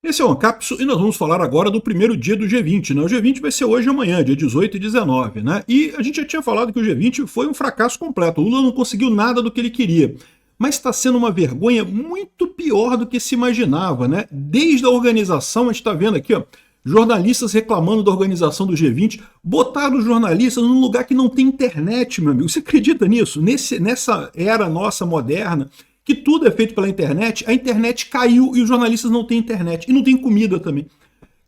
Esse é o Ancapso e nós vamos falar agora do primeiro dia do G20, né? O G20 vai ser hoje e amanhã, dia 18 e 19, né? E a gente já tinha falado que o G20 foi um fracasso completo. O Lula não conseguiu nada do que ele queria. Mas está sendo uma vergonha muito pior do que se imaginava, né? Desde a organização, a gente está vendo aqui, ó, jornalistas reclamando da organização do G20, botaram os jornalistas num lugar que não tem internet, meu amigo. Você acredita nisso? Nessa era nossa moderna, que tudo é feito pela internet, a internet caiu e os jornalistas não têm internet. E não tem comida também.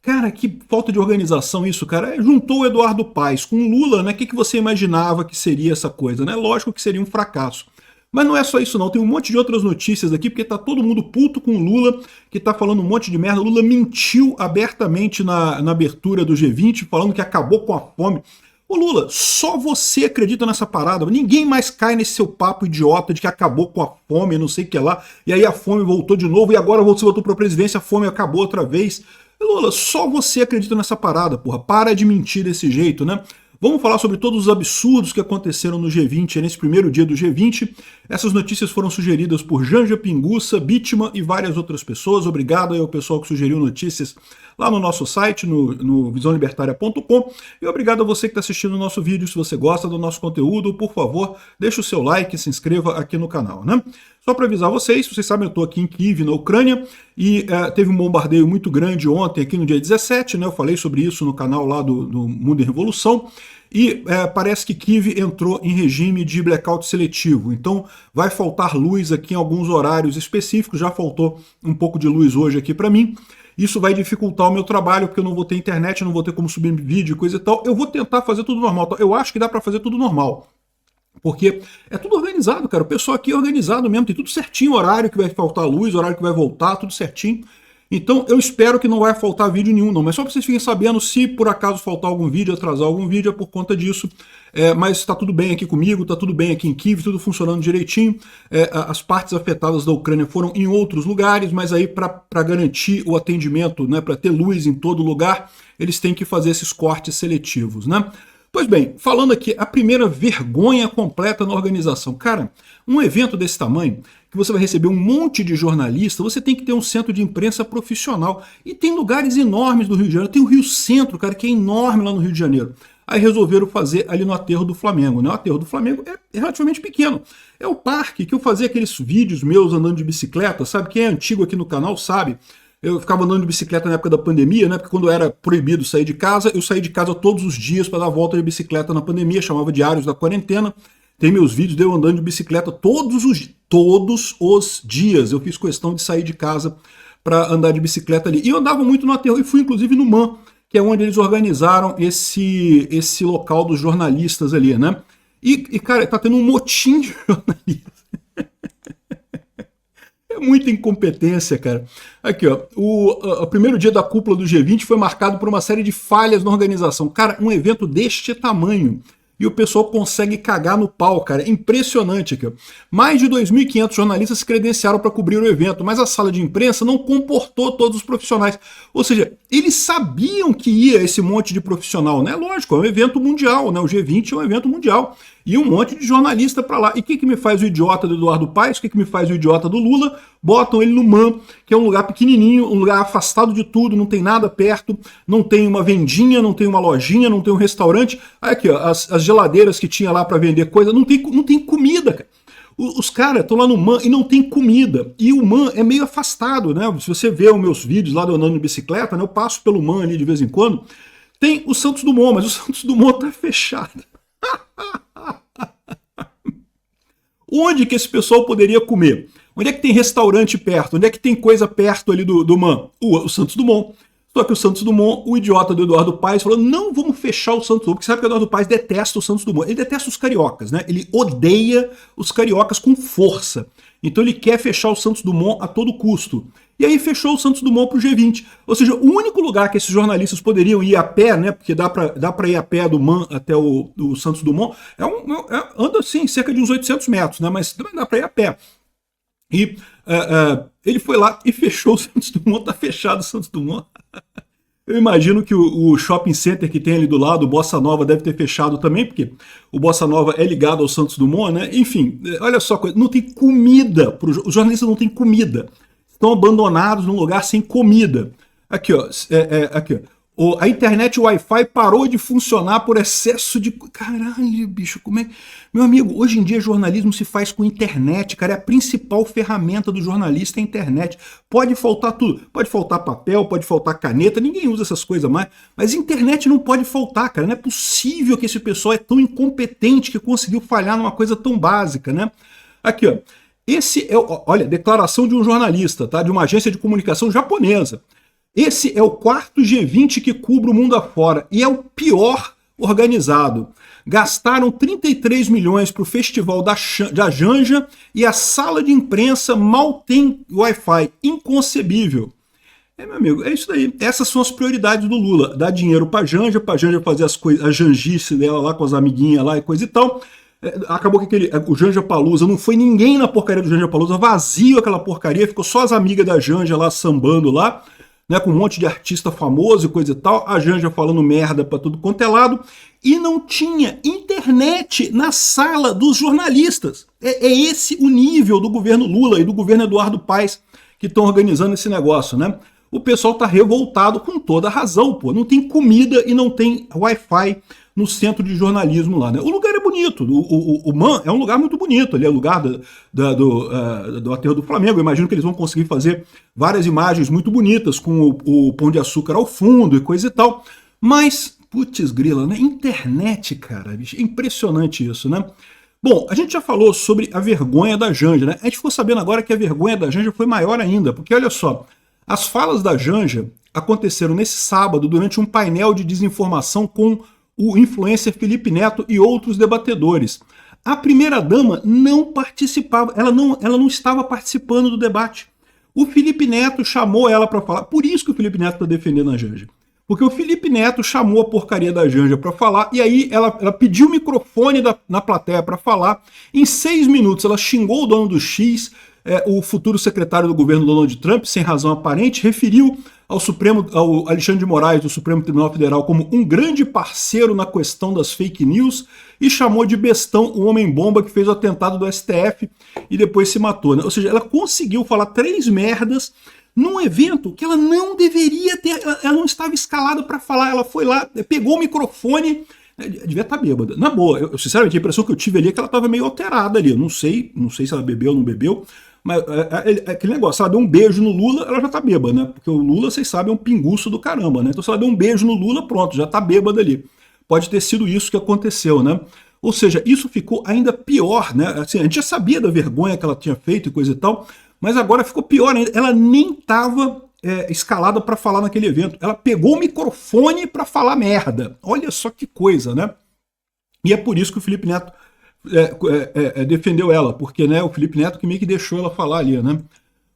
Cara, que falta de organização isso, cara. Juntou o Eduardo Paes com o Lula, né? O que você imaginava que seria essa coisa, né? Lógico que seria um fracasso. Mas não é só isso não, tem um monte de outras notícias aqui, porque tá todo mundo puto com o Lula, que tá falando um monte de merda. O Lula mentiu abertamente na abertura do G20, falando que acabou com a fome. Ô Lula, só você acredita nessa parada, ninguém mais cai nesse seu papo idiota de que acabou com a fome, não sei o que lá, e aí a fome voltou de novo, e agora você voltou pra presidência, a fome acabou outra vez. Lula, só você acredita nessa parada, porra, para de mentir desse jeito, né? Vamos falar sobre todos os absurdos que aconteceram no G20, nesse primeiro dia do G20. Essas notícias foram sugeridas por Janja Pinguça, Bitman e várias outras pessoas. Obrigado aí ao pessoal que sugeriu notícias lá no nosso site, no visãolibertaria.com. E obrigado a você que está assistindo o nosso vídeo. Se você gosta do nosso conteúdo, por favor, deixe o seu like e se inscreva aqui no canal, né? Só para avisar vocês sabem, eu estou aqui em Kiev, na Ucrânia, e teve um bombardeio muito grande ontem, aqui no dia 17, né? Eu falei sobre isso no canal lá do Mundo em Revolução, e parece que Kiev entrou em regime de blackout seletivo, então vai faltar luz aqui em alguns horários específicos, já faltou um pouco de luz hoje aqui para mim. Isso vai dificultar o meu trabalho, porque eu não vou ter internet, não vou ter como subir vídeo e coisa e tal. Eu vou tentar fazer tudo normal, eu acho que dá para fazer tudo normal. Porque é tudo organizado, cara. O pessoal aqui é organizado mesmo, tem tudo certinho, horário que vai faltar luz, horário que vai voltar, tudo certinho. Então eu espero que não vai faltar vídeo nenhum, não. Mas só para vocês fiquem sabendo, se por acaso faltar algum vídeo, atrasar algum vídeo, é por conta disso. Mas está tudo bem aqui comigo, está tudo bem aqui em Kiev, tudo funcionando direitinho. As partes afetadas da Ucrânia foram em outros lugares, mas aí para garantir o atendimento, né, para ter luz em todo lugar, eles têm que fazer esses cortes seletivos, né? Pois bem, falando aqui, a primeira vergonha completa na organização. Cara, um evento desse tamanho, que você vai receber um monte de jornalista, você tem que ter um centro de imprensa profissional. E tem lugares enormes no Rio de Janeiro. Tem o Rio Centro, cara, que é enorme lá no Rio de Janeiro. Aí resolveram fazer ali no Aterro do Flamengo, né? O Aterro do Flamengo é relativamente pequeno. É o parque que eu fazia aqueles vídeos meus andando de bicicleta, sabe? Quem é antigo aqui no canal sabe. Eu ficava andando de bicicleta na época da pandemia, né? Porque quando era proibido sair de casa, eu saí de casa todos os dias para dar volta de bicicleta na pandemia, chamava Diários da Quarentena. Tem meus vídeos de eu andando de bicicleta todos os dias. Eu fiz questão de sair de casa para andar de bicicleta ali. E eu andava muito no aterro, e fui inclusive no MAN, que é onde eles organizaram esse local dos jornalistas ali, né? E cara, tá tendo um motim de jornalistas. É muita incompetência, cara. Aqui, ó, o primeiro dia da cúpula do G20 foi marcado por uma série de falhas na organização. Cara, um evento deste tamanho, e o pessoal consegue cagar no pau, cara. Impressionante aqui, ó. Mais de 2.500 jornalistas se credenciaram para cobrir o evento, mas a sala de imprensa não comportou todos os profissionais. Ou seja, eles sabiam que ia esse monte de profissional, né? Lógico, é um evento mundial, né? O G20 é um evento mundial. E um monte de jornalista para lá. E o que me faz o idiota do Eduardo Paes? O que me faz o idiota do Lula? Botam ele no MAN, que é um lugar pequenininho, um lugar afastado de tudo, não tem nada perto, não tem uma vendinha, não tem uma lojinha, não tem um restaurante. Aí aqui, ó, as geladeiras que tinha lá para vender coisa, não tem comida, cara. Os caras estão lá no MAN e não tem comida. E o MAN é meio afastado, né? Se você vê os meus vídeos lá do andando de bicicleta, né, eu passo pelo MAN ali de vez em quando. Tem o Santos Dumont, mas o Santos Dumont tá fechado. Onde que esse pessoal poderia comer? Onde é que tem restaurante perto? Onde é que tem coisa perto ali do MAN? O Santos Dumont. Só que o Santos Dumont, o idiota do Eduardo Paes, falou: não vamos fechar o Santos Dumont, porque sabe que o Eduardo Paes detesta o Santos Dumont. Ele detesta os cariocas, né? Ele odeia os cariocas com força. Então ele quer fechar o Santos Dumont a todo custo. E aí fechou o Santos Dumont para o G20. Ou seja, o único lugar que esses jornalistas poderiam ir a pé, né? Porque dá para ir a pé do MAN até o Santos Dumont, anda assim, cerca de uns 800 metros, né? Mas também dá para ir a pé. E ele foi lá e fechou o Santos Dumont, tá fechado o Santos Dumont. Eu imagino que o shopping center que tem ali do lado, o Bossa Nova, deve ter fechado também, porque o Bossa Nova é ligado ao Santos Dumont, né? Enfim, olha só, não tem comida, os jornalistas não têm comida. estão abandonados num lugar sem comida. Aqui, ó, aqui, ó. A internet Wi-Fi parou de funcionar por excesso de... Caralho, bicho, como é que... Meu amigo, hoje em dia jornalismo se faz com internet, cara, é a principal ferramenta do jornalista é a internet. Pode faltar tudo, pode faltar papel, pode faltar caneta, ninguém usa essas coisas mais, mas internet não pode faltar, cara, não é possível que esse pessoal é tão incompetente que conseguiu falhar numa coisa tão básica, né? Aqui, ó, esse é, olha, declaração de um jornalista, tá, de uma agência de comunicação japonesa. Esse é o quarto G20 que cubre o mundo afora e é o pior organizado. Gastaram 33 milhões para o festival da Janja e a sala de imprensa mal tem Wi-Fi. Inconcebível. Meu amigo, é isso daí. Essas são as prioridades do Lula. Dar dinheiro para a Janja fazer as coisas, a janjice dela lá com as amiguinhas lá e coisa e tal. Acabou que o Janja Palusa, não foi ninguém na porcaria do Janja Palusa, vazio aquela porcaria, ficou só as amigas da Janja lá sambando lá. Né, com um monte de artista famoso e coisa e tal, a Janja falando merda pra tudo quanto é lado, e não tinha internet na sala dos jornalistas. É esse o nível do governo Lula e do governo Eduardo Paes que estão organizando esse negócio, né? O pessoal tá revoltado com toda a razão, pô. Não tem comida e não tem Wi-Fi no centro de jornalismo lá, né? O lugar é bonito, o MAN é um lugar muito bonito, ali é o lugar do aterro do Flamengo. Eu imagino que eles vão conseguir fazer várias imagens muito bonitas com o Pão de Açúcar ao fundo e coisa e tal, mas, putz grila, né? Internet, cara, bicho, é impressionante isso, né? Bom, a gente já falou sobre a vergonha da Janja, né? A gente ficou sabendo agora que a vergonha da Janja foi maior ainda, porque olha só, as falas da Janja aconteceram nesse sábado durante um painel de desinformação com o influencer Felipe Neto e outros debatedores. A primeira-dama não participava, ela não estava participando do debate. O Felipe Neto chamou ela para falar, por isso que o Felipe Neto está defendendo a Janja. Porque o Felipe Neto chamou a porcaria da Janja para falar, e aí ela pediu o microfone na plateia para falar. Em 6 minutos ela xingou o dono do X, o futuro secretário do governo Donald Trump, sem razão aparente, referiu ao Alexandre de Moraes do Supremo Tribunal Federal como um grande parceiro na questão das fake news e chamou de bestão o homem-bomba que fez o atentado do STF e depois se matou, né? Ou seja, ela conseguiu falar 3 merdas num evento que ela não deveria ter, ela não estava escalada para falar, ela foi lá, pegou o microfone, devia estar bêbada. Na boa, eu sinceramente a impressão que eu tive ali é que ela estava meio alterada ali, eu não sei se ela bebeu ou não bebeu, mas aquele negócio, se ela deu um beijo no Lula, ela já tá bêbada, né? Porque o Lula, vocês sabem, é um pinguço do caramba, né? Então se ela deu um beijo no Lula, pronto, já tá bêbada ali. Pode ter sido isso que aconteceu, né? Ou seja, isso ficou ainda pior, né? Assim, a gente já sabia da vergonha que ela tinha feito e coisa e tal, mas agora ficou pior ainda. Ela nem estava escalada para falar naquele evento. Ela pegou o microfone para falar merda. Olha só que coisa, né? E é por isso que o Felipe Neto defendeu ela, porque né, o Felipe Neto que meio que deixou ela falar ali, né?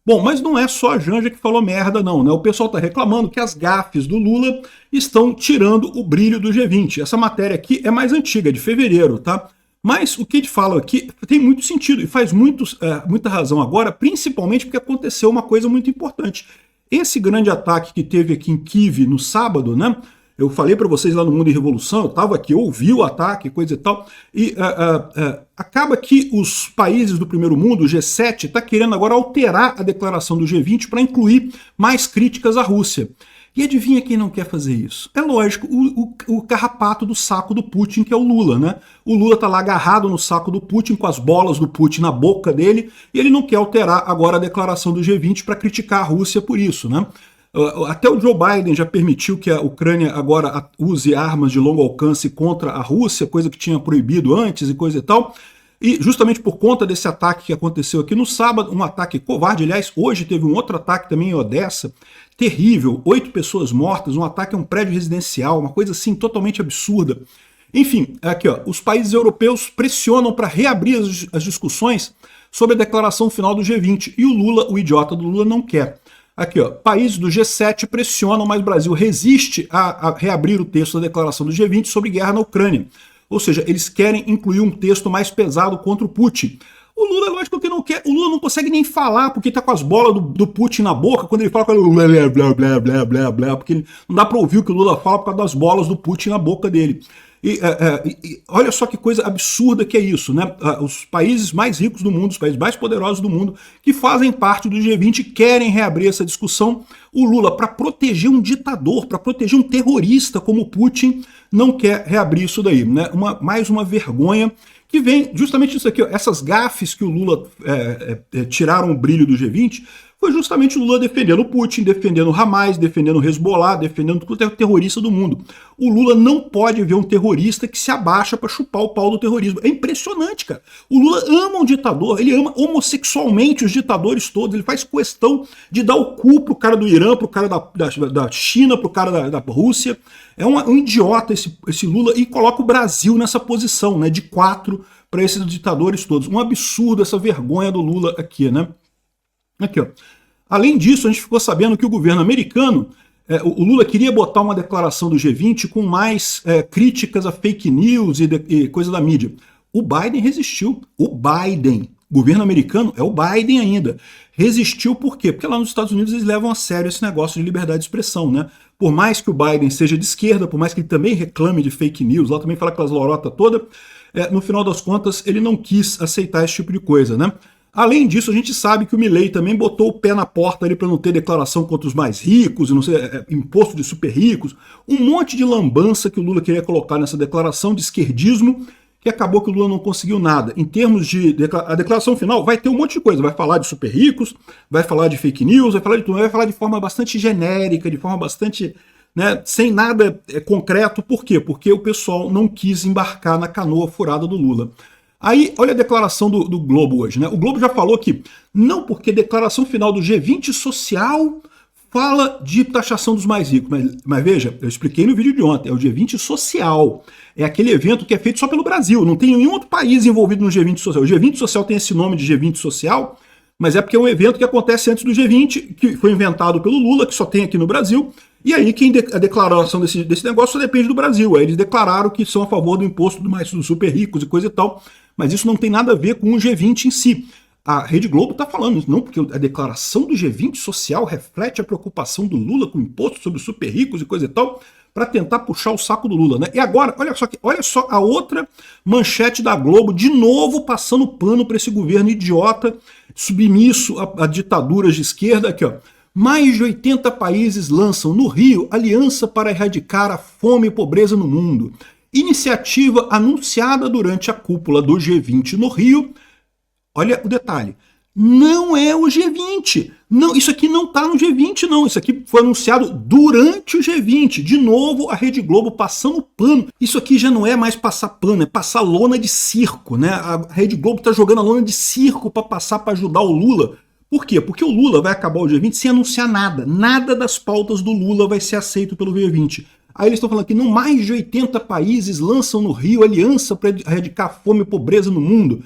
Bom, mas não é só a Janja que falou merda não, né? O pessoal tá reclamando que as gafes do Lula estão tirando o brilho do G20. Essa matéria aqui é mais antiga, de fevereiro, tá? Mas o que ele fala aqui tem muito sentido e faz muita razão agora, principalmente porque aconteceu uma coisa muito importante. Esse grande ataque que teve aqui em Kiev no sábado, né? Eu falei para vocês lá no Mundo em Revolução, eu estava aqui, eu ouvi o ataque, coisa e tal, e acaba que os países do primeiro mundo, o G7, está querendo agora alterar a declaração do G20 para incluir mais críticas à Rússia. E adivinha quem não quer fazer isso? É lógico, o carrapato do saco do Putin, que é o Lula, né? O Lula tá lá agarrado no saco do Putin, com as bolas do Putin na boca dele, e ele não quer alterar agora a declaração do G20 para criticar a Rússia por isso, né? Até o Joe Biden já permitiu que a Ucrânia agora use armas de longo alcance contra a Rússia, coisa que tinha proibido antes e coisa e tal. E justamente por conta desse ataque que aconteceu aqui no sábado, um ataque covarde, aliás, hoje teve um outro ataque também em Odessa, terrível, 8 pessoas mortas, um ataque a um prédio residencial, uma coisa assim totalmente absurda. Enfim, aqui ó, os países europeus pressionam para reabrir as discussões sobre a declaração final do G20, e o Lula, o idiota do Lula, não quer. Aqui, ó, países do G7 pressionam, mas o Brasil resiste a reabrir o texto da declaração do G20 sobre guerra na Ucrânia. Ou seja, eles querem incluir um texto mais pesado contra o Putin. O Lula, lógico que não quer, o Lula não consegue nem falar, porque tá com as bolas do Putin na boca, quando ele fala com ele, blá, blá, blá, blá, blá, blá, porque não dá para ouvir o que o Lula fala por causa das bolas do Putin na boca dele. Olha só que coisa absurda que é isso, né? Os países mais ricos do mundo, os países mais poderosos do mundo, que fazem parte do G20, querem reabrir essa discussão. O Lula, para proteger um ditador, para proteger um terrorista como Putin, não quer reabrir isso daí, né? Mais uma vergonha que vem justamente isso aqui, ó, essas gafes que o Lula tiraram o brilho do G20, foi justamente o Lula defendendo o Putin, defendendo o Hamas, defendendo o Hezbollah, defendendo todo terrorista do mundo. O Lula não pode ver um terrorista que se abaixa para chupar o pau do terrorismo. É impressionante, cara. O Lula ama um ditador, ele ama homossexualmente os ditadores todos, ele faz questão de dar o cu pro cara do Irã, pro cara da China, pro cara da Rússia. É um idiota esse Lula e coloca o Brasil nessa posição, né, de 4 para esses ditadores todos. Um absurdo essa vergonha do Lula aqui, né? Aqui, ó. Além disso, a gente ficou sabendo que o governo americano, o Lula queria botar uma declaração do G20 com mais críticas a fake news e coisa da mídia. O Biden resistiu. O Biden, governo americano, é o Biden ainda. Resistiu por quê? Porque lá nos Estados Unidos eles levam a sério esse negócio de liberdade de expressão, né? Por mais que o Biden seja de esquerda, por mais que ele também reclame de fake news, lá também fala aquelas lorotas todas, no final das contas ele não quis aceitar esse tipo de coisa, né? Além disso, a gente sabe que o Milei também botou o pé na porta ali para não ter declaração contra os mais ricos, e não sei, imposto de super ricos, um monte de lambança que o Lula queria colocar nessa declaração de esquerdismo, que acabou que o Lula não conseguiu nada. Em termos de a declaração final, vai ter um monte de coisa, vai falar de super ricos, vai falar de fake news, vai falar de tudo, vai falar de forma bastante genérica, de forma bastante, né, sem nada concreto. Por quê? Porque o pessoal não quis embarcar na canoa furada do Lula. Aí, olha a declaração do Globo hoje, né? O Globo já falou que não, porque a declaração final do G20 social fala de taxação dos mais ricos. Mas veja, eu expliquei no vídeo de ontem, é o G20 social. É aquele evento que é feito só pelo Brasil, não tem nenhum outro país envolvido no G20 social. O G20 social tem esse nome de G20 social, mas é porque é um evento que acontece antes do G20, que foi inventado pelo Lula, que só tem aqui no Brasil. E aí a declaração desse negócio só depende do Brasil. Aí eles declararam que são a favor do imposto dos super ricos e coisa e tal. Mas isso não tem nada a ver com o G20 em si. A Rede Globo está falando isso, não, porque a declaração do G20 social reflete a preocupação do Lula com o imposto sobre os super ricos e coisa e tal, para tentar puxar o saco do Lula, né? E agora, olha só a outra manchete da Globo, de novo passando pano para esse governo idiota, submisso a ditaduras de esquerda, aqui, ó. Mais de 80 países lançam no Rio aliança para erradicar a fome e pobreza no mundo. Iniciativa anunciada durante a cúpula do G20 no Rio. Olha o detalhe. Não é o G20. Não, isso aqui não está no G20, não. Isso aqui foi anunciado durante o G20. De novo, a Rede Globo passando pano. Isso aqui já não é mais passar pano, é passar lona de circo, né? A Rede Globo está jogando a lona de circo para passar para ajudar o Lula. Por quê? Porque o Lula vai acabar o G20 sem anunciar nada. Nada das pautas do Lula vai ser aceito pelo G20. Aí eles estão falando que não mais de 80 países lançam no Rio aliança para erradicar fome e pobreza no mundo.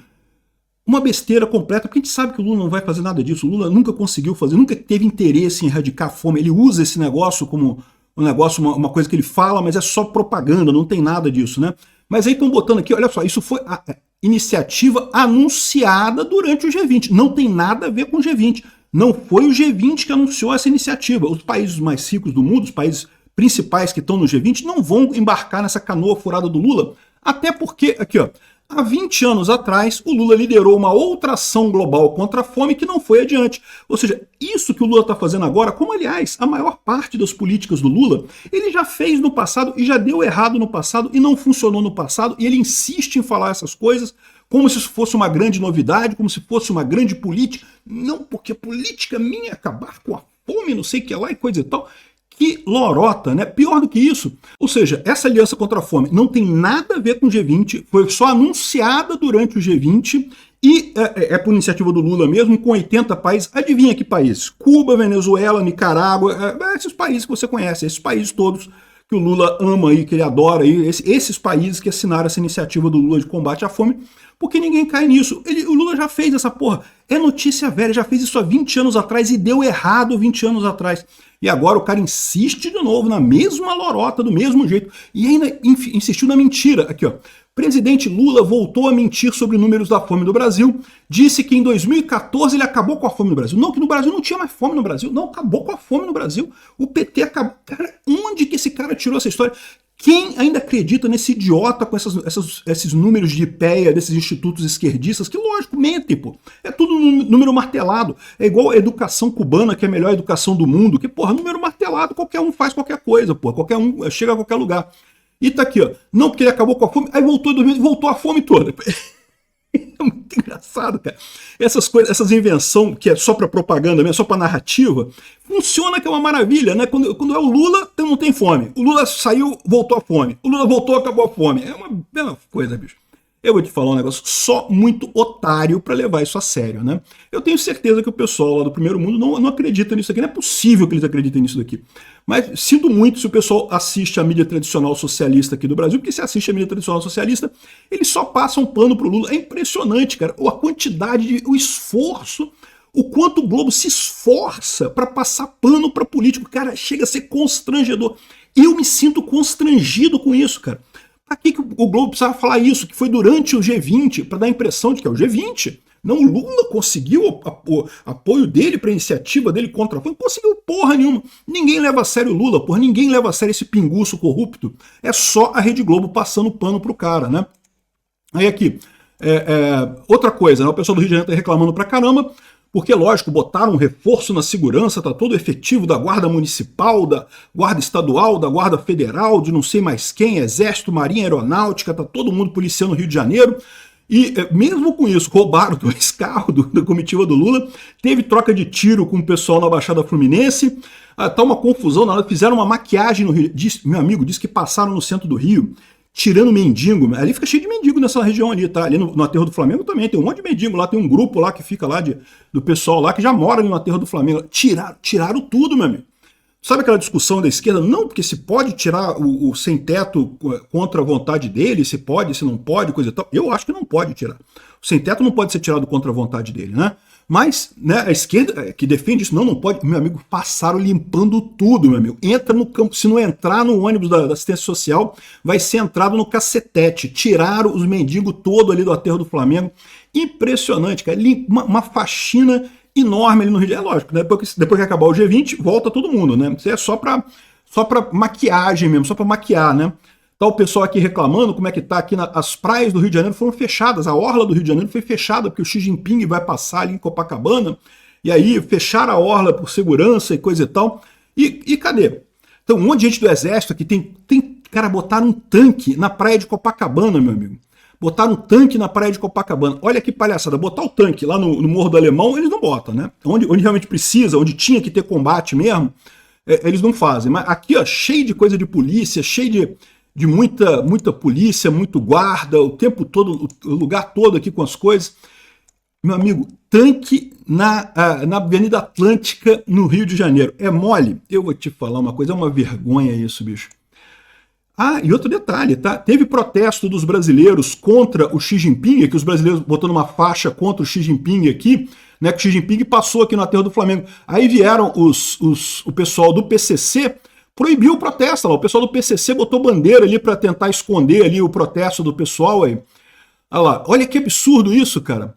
Uma besteira completa, porque a gente sabe que o Lula não vai fazer nada disso. O Lula nunca conseguiu fazer, nunca teve interesse em erradicar a fome. Ele usa esse negócio como um negócio, uma coisa que ele fala, mas é só propaganda, não tem nada disso, né? Mas aí estão botando aqui, olha só, isso foi a iniciativa anunciada durante o G20. Não tem nada a ver com o G20. Não foi o G20 que anunciou essa iniciativa. Os países mais ricos do mundo, os países principais que estão no G20, não vão embarcar nessa canoa furada do Lula, até porque, aqui ó, há 20 anos atrás, o Lula liderou uma outra ação global contra a fome que não foi adiante. Ou seja, isso que o Lula está fazendo agora, como aliás, a maior parte das políticas do Lula, ele já fez no passado e já deu errado no passado e não funcionou no passado, e ele insiste em falar essas coisas como se isso fosse uma grande novidade, como se fosse uma grande política. Não, porque a política minha é acabar com a fome, não sei o que lá e coisa e tal. Que lorota, né? Pior do que isso. Ou seja, essa aliança contra a fome não tem nada a ver com o G20, foi só anunciada durante o G20 e é por iniciativa do Lula mesmo, com 80 países. Adivinha que países? Cuba, Venezuela, Nicarágua, esses países que você conhece, esses países todos que o Lula ama e que ele adora, e esses países que assinaram essa iniciativa do Lula de combate à fome, porque ninguém cai nisso. O Lula já fez essa porra. É notícia velha, já fez isso há 20 anos atrás e deu errado 20 anos atrás. E agora o cara insiste de novo na mesma lorota, do mesmo jeito. E ainda insistiu na mentira. Aqui, ó. Presidente Lula voltou a mentir sobre números da fome do Brasil. Disse que em 2014 ele acabou com a fome no Brasil. Não, que no Brasil não tinha mais fome no Brasil. Não, acabou com a fome no Brasil. O PT acabou. Cara, onde que esse cara tirou essa história? Quem ainda acredita nesse idiota com esses números de IPEA, desses institutos esquerdistas, que lógico, mentem, pô. É tudo número martelado. É igual a educação cubana, que é a melhor educação do mundo, que, porra, número martelado, qualquer um faz qualquer coisa, pô. Qualquer um chega a qualquer lugar. E tá aqui, ó. Não porque ele acabou com a fome, aí voltou em 2000 e voltou a fome toda. É muito engraçado, cara. Essas coisas, essas invenções que é só para propaganda mesmo, só para narrativa, funciona que é uma maravilha, né? Quando é o Lula, não tem fome. O Lula saiu, voltou a fome. O Lula voltou, acabou a fome. É uma coisa, bicho. Eu vou te falar um negócio, só muito otário para levar isso a sério, né? Eu tenho certeza que o pessoal lá do primeiro mundo não acredita nisso aqui, não é possível que eles acreditem nisso daqui. Mas sinto muito se o pessoal assiste a mídia tradicional socialista aqui do Brasil, porque se assiste a mídia tradicional socialista, eles só passam pano pro Lula. É impressionante, cara, a quantidade, o esforço, o quanto o Globo se esforça para passar pano para político. Cara, chega a ser constrangedor. Eu me sinto constrangido com isso, cara. Pra que o Globo precisava falar isso? Que foi durante o G20, para dar a impressão de que é o G20. Não, o Lula conseguiu o apoio dele para a iniciativa dele contra a fome. Não conseguiu porra nenhuma. Ninguém leva a sério o Lula, porra. Ninguém leva a sério esse pinguço corrupto. É só a Rede Globo passando pano pro cara, né? Aí aqui, outra coisa, né? O pessoal do Rio de Janeiro tá reclamando pra caramba, porque, lógico, botaram um reforço na segurança, tá todo efetivo da Guarda Municipal, da Guarda Estadual, da Guarda Federal, de não sei mais quem, Exército, Marinha, Aeronáutica, tá todo mundo policiando o Rio de Janeiro. E mesmo com isso, roubaram 2 carros da comitiva do Lula, teve troca de tiro com o pessoal na Baixada Fluminense, tá uma confusão, na hora fizeram uma maquiagem no Rio. Meu amigo disse que passaram no centro do Rio, tirando mendigo. Ali fica cheio de mendigo nessa região ali, tá? Ali no aterro do Flamengo também tem um monte de mendigo lá, tem um grupo lá que fica lá do pessoal lá que já mora ali no aterro do Flamengo. Tiraram tudo, meu amigo. Sabe aquela discussão da esquerda? Não, porque se pode tirar o sem-teto contra a vontade dele, se pode, se não pode, coisa e tal. Eu acho que não pode tirar. O sem-teto não pode ser tirado contra a vontade dele, né? Mas, né, a esquerda que defende isso, não pode. Meu amigo, passaram limpando tudo, meu amigo. Entra no campo, se não entrar no ônibus da assistência social, vai ser entrado no cacetete. Tiraram os mendigos todo ali do aterro do Flamengo. Impressionante, cara. Uma faxina enorme ali no Rio de Janeiro. É lógico, né? Depois que acabar o G20, volta todo mundo, né? Isso é só pra maquiagem mesmo, só pra maquiar, né? Tá o pessoal aqui reclamando como é que tá aqui, as praias do Rio de Janeiro foram fechadas, a orla do Rio de Janeiro foi fechada, porque o Xi Jinping vai passar ali em Copacabana, e aí fecharam a orla por segurança e coisa e tal. E cadê? Então, um monte de gente do Exército aqui cara, botaram um tanque na praia de Copacabana, meu amigo. Botaram um tanque na praia de Copacabana. Olha que palhaçada, botar o tanque lá no Morro do Alemão, eles não botam, né? Onde realmente precisa, onde tinha que ter combate mesmo, eles não fazem. Mas aqui, ó, cheio de coisa de polícia, cheio de muita polícia, muito guarda, o tempo todo, o lugar todo aqui com as coisas. Meu amigo, tanque na Avenida Atlântica, no Rio de Janeiro. É mole? Eu vou te falar uma coisa, é uma vergonha isso, bicho. Ah, e outro detalhe, tá? Teve protesto dos brasileiros contra o Xi Jinping, que os brasileiros botando uma faixa contra o Xi Jinping aqui, né? Que o Xi Jinping passou aqui no aterro do Flamengo. Aí vieram o pessoal do PCC, proibiu o protesto lá. O pessoal do PCC botou bandeira ali para tentar esconder ali o protesto do pessoal aí. Olha lá, olha que absurdo isso, cara.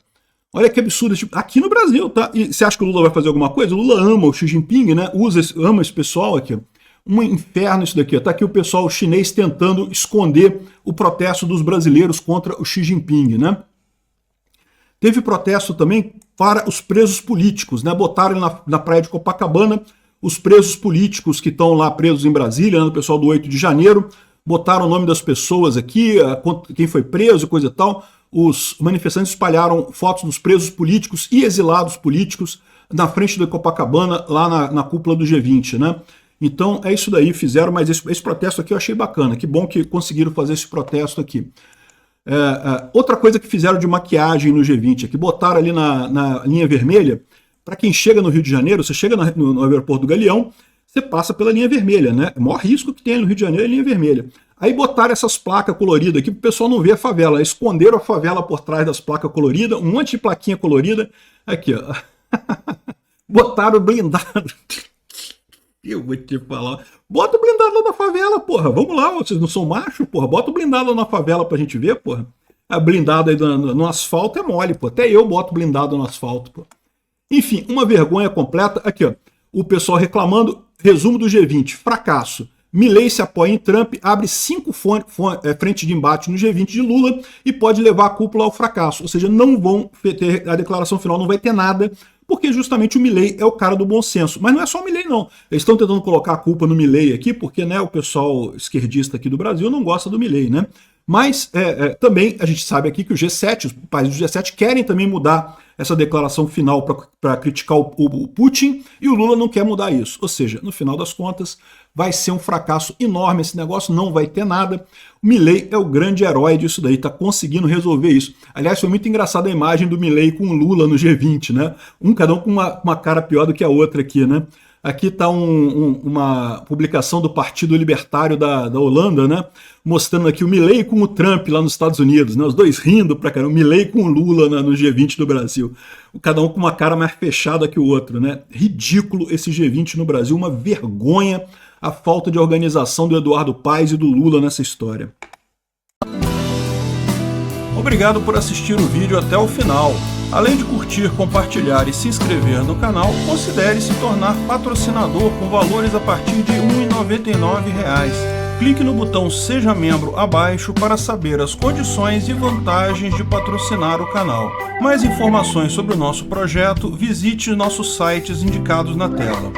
Olha que absurdo. Aqui no Brasil, tá? E você acha que o Lula vai fazer alguma coisa? O Lula ama o Xi Jinping, né? Ama esse pessoal aqui. Um inferno isso daqui. Tá aqui o pessoal chinês tentando esconder o protesto dos brasileiros contra o Xi Jinping, né? Teve protesto também para os presos políticos, né? Botaram na praia de Copacabana os presos políticos que estão lá presos em Brasília, né? O pessoal do 8 de janeiro, botaram o nome das pessoas aqui, quem foi preso e coisa e tal. Os manifestantes espalharam fotos dos presos políticos e exilados políticos na frente da Copacabana, lá na cúpula do G20, né? Então é isso daí, fizeram, mas esse protesto aqui eu achei bacana, que bom que conseguiram fazer esse protesto aqui. Outra coisa que fizeram de maquiagem no G20 é que botaram ali na linha vermelha, para quem chega no Rio de Janeiro, você chega no aeroporto do Galeão, você passa pela linha vermelha, né? O maior risco que tem no Rio de Janeiro é a linha vermelha. Aí botaram essas placas coloridas aqui para o pessoal não ver a favela, esconderam a favela por trás das placas coloridas, um monte de plaquinha colorida, aqui ó, botaram blindado. Eu vou te falar. Bota o blindado lá na favela, porra. Vamos lá, vocês não são macho, porra. Bota o blindado lá na favela pra gente ver, porra. A blindado aí no asfalto é mole, pô. Até eu boto blindado no asfalto, pô. Enfim, uma vergonha completa. Aqui, ó. O pessoal reclamando. Resumo do G20. Fracasso. Milei se apoia em Trump, abre 5 frentes de embate no G20 de Lula e pode levar a cúpula ao fracasso. Ou seja, não vão ter, a declaração final não vai ter nada, porque justamente o Milei é o cara do bom senso. Mas não é só o Milei, não. Eles estão tentando colocar a culpa no Milei aqui, porque, né, o pessoal esquerdista aqui do Brasil não gosta do Milei, né? Mas também a gente sabe aqui que o G7, os países do G7 querem também mudar essa declaração final para criticar o Putin, e o Lula não quer mudar isso. Ou seja, no final das contas, vai ser um fracasso enorme esse negócio, não vai ter nada. O Milei é o grande herói disso daí, tá conseguindo resolver isso. Aliás, foi muito engraçada a imagem do Milei com o Lula no G20, né? Cada um com uma cara pior do que a outra aqui, né? Aqui está uma publicação do Partido Libertário da Holanda, né? Mostrando aqui o Milei com o Trump lá nos Estados Unidos, né? Os dois rindo pra caramba, o Milei com o Lula no G20 do Brasil. Cada um com uma cara mais fechada que o outro, né? Ridículo esse G20 no Brasil, uma vergonha a falta de organização do Eduardo Paes e do Lula nessa história. Obrigado por assistir o vídeo até o final. Além de curtir, compartilhar e se inscrever no canal, considere se tornar patrocinador com valores a partir de R$ 1,99. Clique no botão Seja Membro abaixo para saber as condições e vantagens de patrocinar o canal. Mais informações sobre o nosso projeto, visite nossos sites indicados na tela.